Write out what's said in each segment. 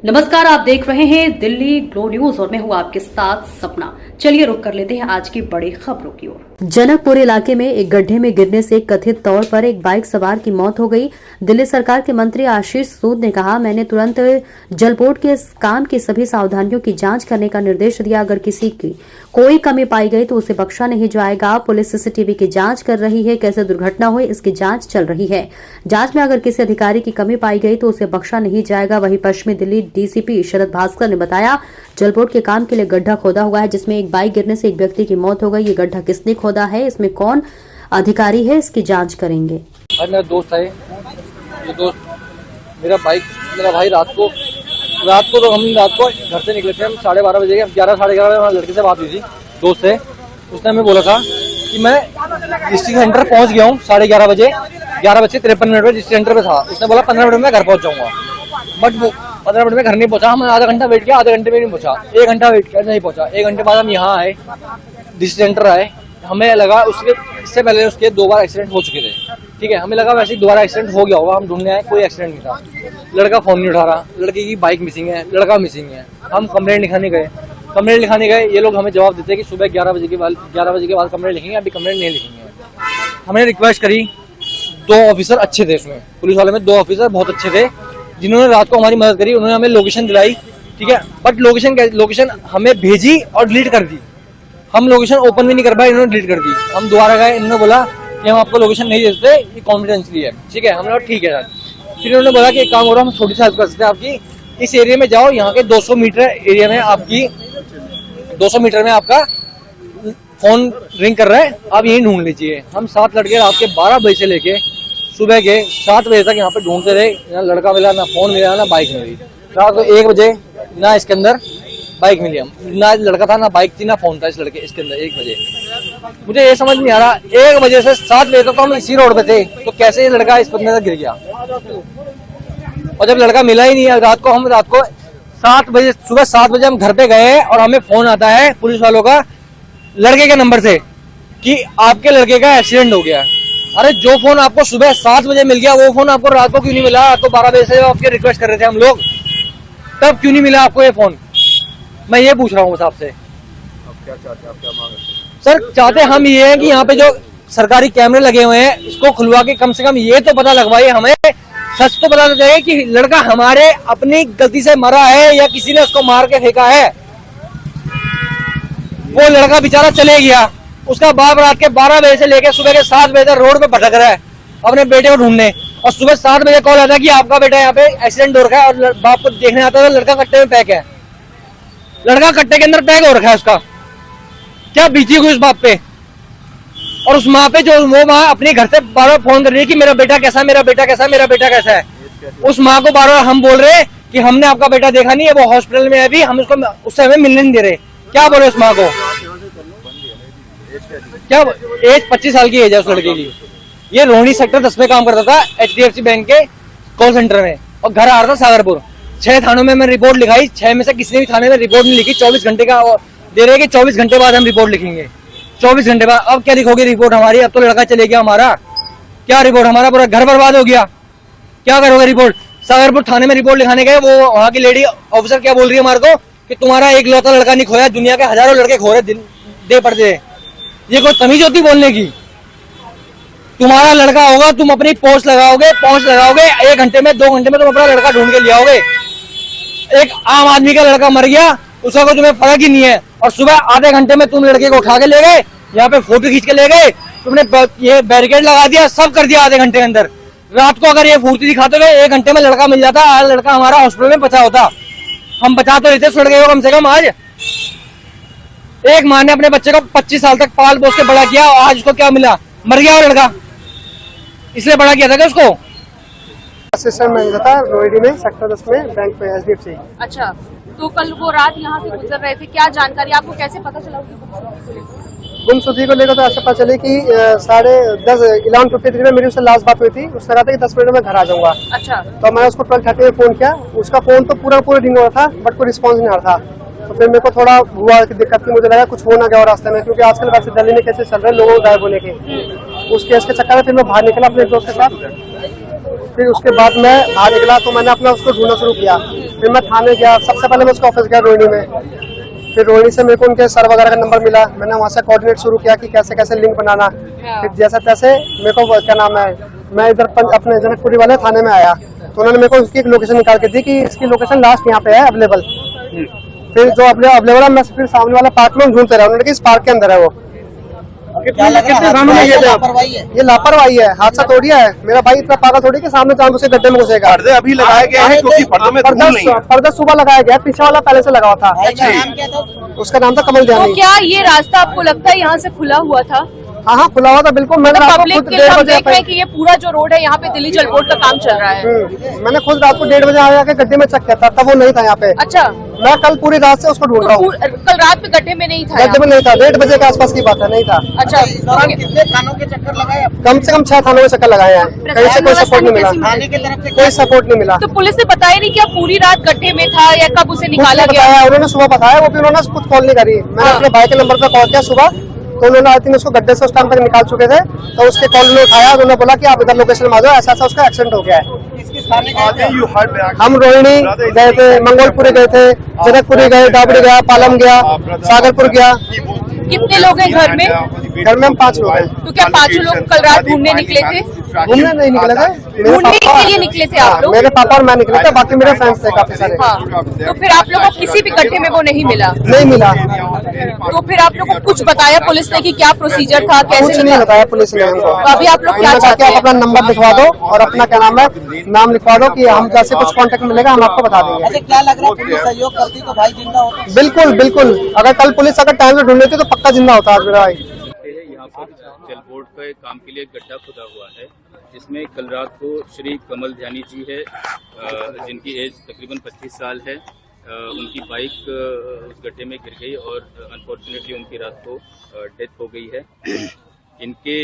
नमस्कार, आप देख रहे हैं दिल्ली ग्लो न्यूज और मैं हूं आपके साथ सपना। चलिए रुक कर लेते हैं आज की बड़ी खबरों की ओर। जनकपुर इलाके में एक गड्ढे में गिरने से कथित तौर पर एक बाइक सवार की मौत हो गई। दिल्ली सरकार के मंत्री आशीष सूद ने कहा, मैंने तुरंत जल बोर्ड के इस काम की सभी सावधानियों की जांच करने का निर्देश दिया। अगर किसी की कोई कमी पाई गई तो उसे बख्शा नहीं जाएगा। पुलिस सीसीटीवी की जांच कर रही है, कैसे दुर्घटना हुई इसकी जांच चल रही है। जांच में अगर किसी अधिकारी की कमी पाई गई तो उसे बख्शा नहीं जाएगा। वहीं पश्चिमी दिल्ली डीसीपी शरद भास्कर ने बताया, जल बोर्ड के काम के लिए गड्ढा खोदा हुआ है जिसमें एक बाइक गिरने से एक व्यक्ति की मौत हो गई। ये गड्ढा किसने खोदा है, इसमें कौन अधिकारी है, इसकी जांच करेंगे। मेरा दोस्त है, ये दोस्त मेरा भाई रात को तो हम रात को घर से निकले थे। हम 12:30 बजे 11 साढ़े 11 बजे लड़के से बात हुई थी दोस्त से। उसने हमें बोला था कि मैं डिस्ट्रिक्ट सेंटर पहुंच गया हूँ 11:30 बजे, 11:53 पे डिस्ट्रिक्ट सेंटर पे था। उसने बोला 15 मिनट में घर पहुंच जाऊंगा, बट वो 15 मिनट में घर नहीं पहुंचा। हम आधा घंटा वेट किया, आधे घंटे में नहीं पहुंचा। 1 घंटा वेट किया, नहीं पहुंचा। 1 घंटे बाद हम यहाँ आए, डिस्ट्रिक्ट सेंटर आए। हमें लगा इससे पहले उसके 2 बार एक्सीडेंट हो चुके थे, ठीक है। हमें लगा वैसे ही दोबारा एक्सीडेंट हो गया होगा। हम ढूंढने आए, कोई एक्सीडेंट नहीं था। लड़का फोन नहीं उठा रहा, लड़के की बाइक मिसिंग है, लड़का मिसिंग है। हम कंप्लेंट लिखाने गए। ये लोग हमें जवाब देते हैं कि सुबह 11 बजे के बाद कंप्लेंट लिखेंगे, अभी कंप्लेंट नहीं लिखेंगे। हमने रिक्वेस्ट करी, 2 ऑफिसर अच्छे थे उसमें, पुलिस वाले में 2 ऑफिसर बहुत अच्छे थे जिन्होंने रात को हमारी मदद करी। उन्होंने हमें लोकेशन दिलाई, ठीक है, बट लोकेशन हमें भेजी और डिलीट कर दी। हम लोकेशन ओपन भी नहीं कर पाए, इन्होंने डिलीट कर दी। हम दोबारा गए, इन्होंने बोला कि हम आपको लोकेशन नहीं देते, ये कॉन्फिडेंशियली है, ठीक है। हमने कहा ठीक है सर। फिर उन्होंने बोला कि एक काम हो रहा है, हम छोटी सी हेल्प कर सकते हैं आपकी। इस एरिया में जाओ, यहाँ के 200 मीटर एरिया में 200 मीटर में आपका फोन रिंग कर रहा है, आप यही ढूंढ लीजिए। हम 7 लड़के रात के 12 बजे से लेके सुबह के 7 बजे तक यहाँ पे ढूंढते रहे। ना लड़का मिला, ना फोन मिला, ना बाइक मिली। रात को 1 बजे ना इसके अंदर बाइक मिली, ना लड़का था, ना बाइक थी, ना फोन था इसके अंदर 1 बजे। मुझे ये समझ नहीं आ रहा, 1 बजे से 7 बजे तक तो हम इसी रोड पे थे, तो कैसे ये लड़का इस बंदे तक गिर गया। और जब लड़का मिला ही नहीं है, रात को 7 बजे, सुबह 7 बजे हम घर पे गए और हमें फोन आता है पुलिस वालों का लड़के के नंबर से कि आपके लड़के का एक्सीडेंट हो गया। अरे जो फोन आपको सुबह 7 बजे मिल गया, वो फोन आपको रात को क्यों नहीं मिला? तो 12 बजे से आपके रिक्वेस्ट कर रहे थे हम लोग, तब क्यों नहीं मिला आपको ये फोन? मैं ये पूछ रहा हूँ बस आपसे। अब क्या चाहते हैं, आप क्या मांग रहे हैं? सर चाहते हम ये हैं कि यहाँ पे जो सरकारी कैमरे लगे हुए हैं, इसको खुलवा के कम से कम ये तो पता लगवाइए, हमें सच तो पता चले कि लड़का हमारे अपनी गलती से मरा है या किसी ने उसको मार के फेंका है। वो लड़का बेचारा चले गया, उसका बाप रात के 12 बजे से लेकर सुबह के 7 बजे तक रोड पे भटक रहा है अपने बेटे को ढूंढने। और सुबह 7 बजे कॉल आता है कि आपका बेटा यहाँ पे एक्सीडेंट हो रखा है, और बाप को देखने आता है लड़का कट्टे में पैक है। लड़का कट्टे के अंदर पैक हो रखा है, उसका क्या बीती हुई उस बाप पे। और उस माँ पे जो वो माँ अपने घर से बार-बार फोन कर रही है कि मेरा बेटा कैसा है, मेरा बेटा कैसा है, मेरा बेटा कैसा है। उस माँ को बार-बार हम बोल रहे हैं कि हमने आपका बेटा देखा नहीं है, वो हॉस्पिटल में है अभी, हम उससे हमें मिलने नहीं दे रहे। क्या बोले उस माँ को? क्या एज 25 साल की एज है उस लड़के की। ये रोहिणी सेक्टर 10 में काम करता था HDFC बैंक के कॉल सेंटर में, और घर आ रहा था सागरपुर। 6 थानों में मैं रिपोर्ट लिखाई, 6 में से किसी भी थाने में रिपोर्ट नहीं लिखी। 24 घंटे का दे रहे कि 24 घंटे बाद हम रिपोर्ट लिखेंगे। 24 घंटे बाद अब क्या लिखोगे रिपोर्ट हमारी? अब तो लड़का चले गया हमारा, क्या रिपोर्ट? हमारा पूरा घर बर्बाद हो गया, क्या करोगे रिपोर्ट? सागरपुर थाने में रिपोर्ट लिखाने गए, वो वहाँ की लेडी ऑफिसर क्या बोल रही है हमारे को कि तुम्हारा एक लौता लड़का नहीं खोया, दुनिया के हजारों लड़के खो रहे दे पर दे। ये कोई तमीज होती बोलने की? तुम्हारा लड़का होगा, तुम अपनी पोस्ट लगाओगे, 1 घंटे में 2 घंटे में तुम अपना लड़का ढूंढ के ले आओगे। एक आम आदमी का लड़का मर गया, उसका कोई तुम्हें फर्क ही नहीं है। और सुबह आधे घंटे में तुम लड़के को उठा के ले गए, यहाँ पे फोटो खींच के ले गए, तुमने ये बैरिकेड लगा दिया, सब कर दिया आधे घंटे के अंदर। रात को अगर ये फुर्ती दिखाते हुए 1 घंटे में लड़का मिल जाता, आज लड़का हमारा हॉस्पिटल में बचा होता। हम बचा तो लेते उस लड़के को कम से कम। आज एक माँ ने अपने बच्चे को 25 साल तक पाल पोस के बड़ा किया, और आज उसको क्या मिला? मर गया वो लड़का, इसलिए बड़ा किया था क्या उसको? असिस्टेंट मैनेजर था रोहिणी में सेक्टर 10 में बैंक पे HDFC। अच्छा, तो कल वो रात यहाँ से गुजर रहे थे, क्या जानकारी आपको कैसे पता चला? गुमशुदगी को लेकर तो ऐसा पता चले कि 11:53 में मेरी उससे लास्ट बात हुई थी। उसने कहा था कि 10 मिनट में घर आ जाऊंगा। अच्छा, तो मैंने उसको 12:30 में फोन किया, उसका फोन तो पूरा रिंग हो रहा था, बट कोई रिस्पॉन्स नहीं आ रहा था। तो फिर मेरे को थोड़ा हुआ कि दिक्कत थी, मुझे लगा कुछ हो ना गया रास्ते में, क्योंकि आजकल वैसे दिल्ली में कैसे चल रहे हैं लोगों को गायब होने के। उस केस के चक्कर में फिर मैं बाहर निकला अपने दोस्त के साथ। फिर उसके बाद मैं बाहर निकला तो मैंने अपना उसको ढूंढना शुरू किया। फिर मैं थाने गया, सबसे पहले मैं उसके ऑफिस गया रोहिणी में। फिर रोहिणी से मेरे को उनके सर वगैरह का नंबर मिला, मैंने वहाँ से कोऑर्डिनेट शुरू किया कि कैसे कैसे लिंक बनाना। फिर जैसे तैसे मेरे को क्या नाम है, मैं इधर अपने जनकपुरी वाले थाने में आया तो उन्होंने मेरे को उसकी एक लोकेशन निकाल के दी कि इसकी लोकेशन लास्ट यहाँ पे है अवेलेबल। फिर जो अवेलेबल है मैं फिर सामने वाला पार्क में ढूंढते रहा, उन्होंने कि इस पार्क के अंदर है वो। ये लापरवाही है, हादसा थोड़ी है। मेरा भाई इतना पागल थोड़ी कि सामने चांद उसे गड्ढे में घुसेगा। पर्दे अभी लगाए गए हैं क्योंकि पर्दे में धूल नहीं है। पर्दा सुबह लगाया गया, पीछे वाला पहले से लगा हुआ था। उसका नाम था कमल तो ध्यानी। क्या ये रास्ता आपको लगता है यहाँ से खुला हुआ था? हाँ खुला हुआ था बिल्कुल। मैंने रात को पब्लिक खुद के 1:30 हम बजे देख रहे हैं कि ये पूरा जो रोड है यहाँ पे दिल्ली जल बोर्ड का काम चल रहा है। मैंने खुद रात को 1:30 बजे आया के गड्ढे में चेक किया था, तब वो नहीं था यहाँ पे। अच्छा, मैं कल पूरी रात से उसको ढूंढ रहा हूँ। कल रात में गड्ढे में नहीं था? गड्ढे में नहीं था, 1:30 बजे के आसपास की बात है, नहीं था। अच्छा, कितने थानों के चक्कर लगाए? कम से कम 6 थानों में चक्कर लगाए हैं, कहीं से कोई सपोर्ट नहीं मिला। थाने की तरफ से कोई सपोर्ट नहीं मिला। तो पुलिस ने बताया नहीं क्या पूरी रात गड्ढे में था या कब उसे निकाला कुछ गया? बताया उन्होंने, सुबह बताया, वो भी उन्होंने खुद कॉल नहीं करी। मैंने अपने भाई के नंबर पर कॉल किया सुबह, तो उन्होंने आई थिंक उसको गड्ढे से उस टाइम तक निकाल चुके थे। तो उसके कॉल ने उठाया, उन्होंने बोला कि आप इधर लोकेशन में आ जाओ, ऐसा ऐसा उसका एक्सीडेंट हो गया है। हम रोहिणी गए थे, मंगोलपुरी गए थे, जनकपुरी गए, डाबड़ी गया, पालम गया, सागरपुर गया। कितने लोग हैं घर में? घर में हम 5 लोग हैं। तो क्या 5 लोग कल रात ढूंढने निकले थे? घूमने नहीं निकले थे, ढूंढने के लिए निकले थे आप लोग? मेरे पापा और मैं निकले थे, बाकी मेरे फ्रेंड्स थे काफी सारे। हाँ, तो फिर आप लोगों को किसी भी गड्ढे में वो नहीं मिला? नहीं मिला। तो फिर आप लोगों को कुछ बताया पुलिस ने कि क्या प्रोसीजर था, कुछ कैसे नहीं निकाला? बताया पुलिस ने हमको। तो अभी आप लोग क्या उन्होंने कहा चाहते कि आप हैं? अपना नंबर लिखवा दो और अपना क्या नाम है, नाम लिखवा दो कि हम जैसे कुछ कांटेक्ट मिलेगा हम आपको बता देंगे। ऐसे क्या लग रहा है पुलिस सहयोग करती तो भाई जिंदा होता? बिल्कुल बिल्कुल, अगर कल पुलिस अगर टाइम से ढूंढ लेती तो पक्का जिंदा होता आज मेरा भाई। यहाँ पर जल बोर्ड के काम के लिए गड्ढा खुदा हुआ है, जिसमें कल रात को श्री कमल ध्यानी जी है, जिनकी एज तकरीबन 25 साल है। उनकी बाइक उस गड्ढे में गिर गई और अनफॉर्चुनेटली उनकी रात को डेथ हो गई है। इनके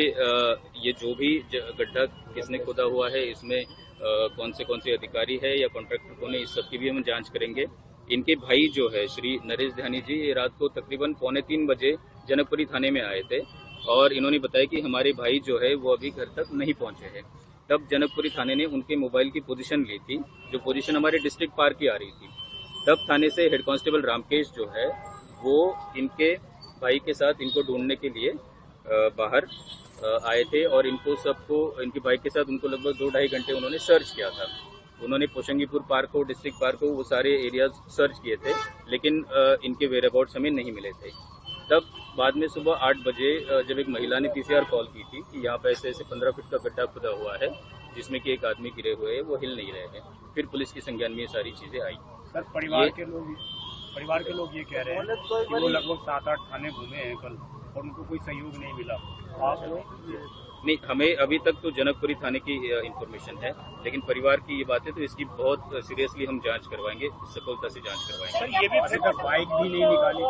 ये जो भी गड्ढा किसने खुदा हुआ है, इसमें कौन से अधिकारी है या कॉन्ट्रैक्टर कौन है, इस सब की भी हम जांच करेंगे। इनके भाई जो है श्री नरेश ध्यानी जी, ये रात को तकरीबन 2:45 बजे जनकपुरी थाने में आए थे और इन्होंने बताया कि हमारे भाई जो है वो अभी घर तक नहीं पहुंचे हैं। तब जनकपुरी थाने ने उनके मोबाइल की पोजीशन ली थी, जो पोजीशन हमारे डिस्ट्रिक्ट पार्क की आ रही थी। तब थाने से हेड कांस्टेबल रामकेश जो है वो इनके भाई के साथ इनको ढूंढने के लिए बाहर आए थे और इनको सबको, इनकी बाइक के साथ उनको लगभग 2-2.5 घंटे उन्होंने सर्च किया था। उन्होंने पोशंगीपुर पार्क हो, डिस्ट्रिक्ट पार्क हो, वो सारे एरियाज सर्च किए थे, लेकिन इनके वेयरअबाउट्स हमें नहीं मिले थे। तब बाद में सुबह 8 बजे जब एक महिला ने पीसीआर कॉल की थी कि यहाँ पे ऐसे 15 फीट का गड्ढा खुदा हुआ है जिसमें कि एक आदमी गिरे हुए हैं, वो हिल नहीं रहे हैं। फिर पुलिस की संज्ञान में ये सारी चीजें आई। सर परिवार के लोग ये कह रहे हैं कि वो लगभग 7-8 थाने घूमे हैं कल और उनको कोई सहयोग नहीं मिला। आप लोग नहीं, हमें अभी तक तो जनकपुरी थाने की इंफॉर्मेशन है, लेकिन परिवार की ये बात है तो इसकी बहुत सीरियसली हम जांच करवाएंगे, सफलता से जांच करवाएंगे। सर ये भी बाइक भी नहीं निकाली,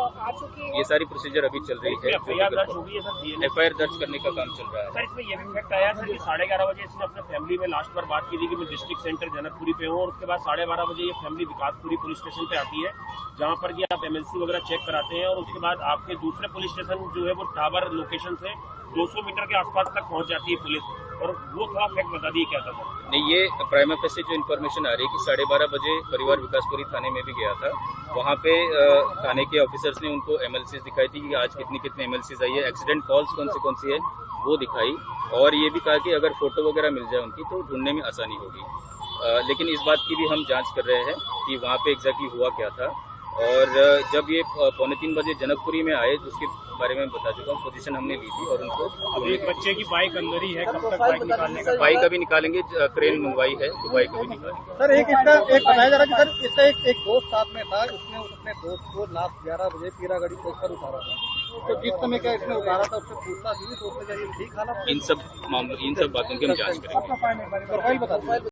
ये सारी प्रोसीजर अभी चल रही है। एफआईआर दर्ज हो गई है सर? एफआईआर दर्ज करने का काम चल रहा है। सर इसमें ये भी फैक्ट आया सर कि 11:30 बजे इसने अपने फैमिली में लास्ट बार बात की थी कि मैं डिस्ट्रिक्ट सेंटर जनकपुरी पे हूँ, और उसके बाद 12:30 बजे ये फैमिली विकासपुरी पुलिस स्टेशन पे आती है, जहाँ पर कि आप एमएलसी वगैरह चेक कराते हैं, और उसके बाद आपके दूसरे पुलिस स्टेशन जो है वो टावर लोकेशन से 200 मीटर के आसपास तक पहुंच जाती है पुलिस, और वो थोड़ा फैक्ट बता दिए क्या था सर? नहीं, ये प्राइमा फेसी जो इन्फॉर्मेशन आ रही है कि 12:30 बजे परिवार विकासपुरी थाने में भी गया था। वहाँ पे थाने के ऑफिसर्स ने उनको एमएलसीज दिखाई थी कि आज कितनी एमएलसीज आई है, एक्सीडेंट कॉल्स कौन सी है वो दिखाई, और ये भी कहा कि अगर फोटो वगैरह मिल जाए उनकी तो ढूंढने में आसानी होगी। लेकिन इस बात की भी हम जांच कर रहे हैं कि वहाँ पे एग्जैक्टली हुआ क्या था। और जब ये 2:45 बजे जनकपुरी में आए तो उसके बारे में बता चुका हूँ, पोजीशन हमने ली थी और उनको एक बच्चे की बाइक अंदर ही है, कब तक बाइक निकालने का? बाइक अभी निकालेंगे, क्रेन मंगवाई है तो बाइक अभी निकालेंगे। सर एक बताया जा रहा है कि सर इसका एक दोस्त साथ में था, उसने अपने दोस्त को लास्ट 11 बजे पीरागढ़ी पहुंचकर उतारा था, तो जिस समय का इसने उतारा था उससे पूछताछ हुई तो उसने कहा ठीक हालत। इन सब बातों की हम जांच करेंगे। प्रोफाइल बता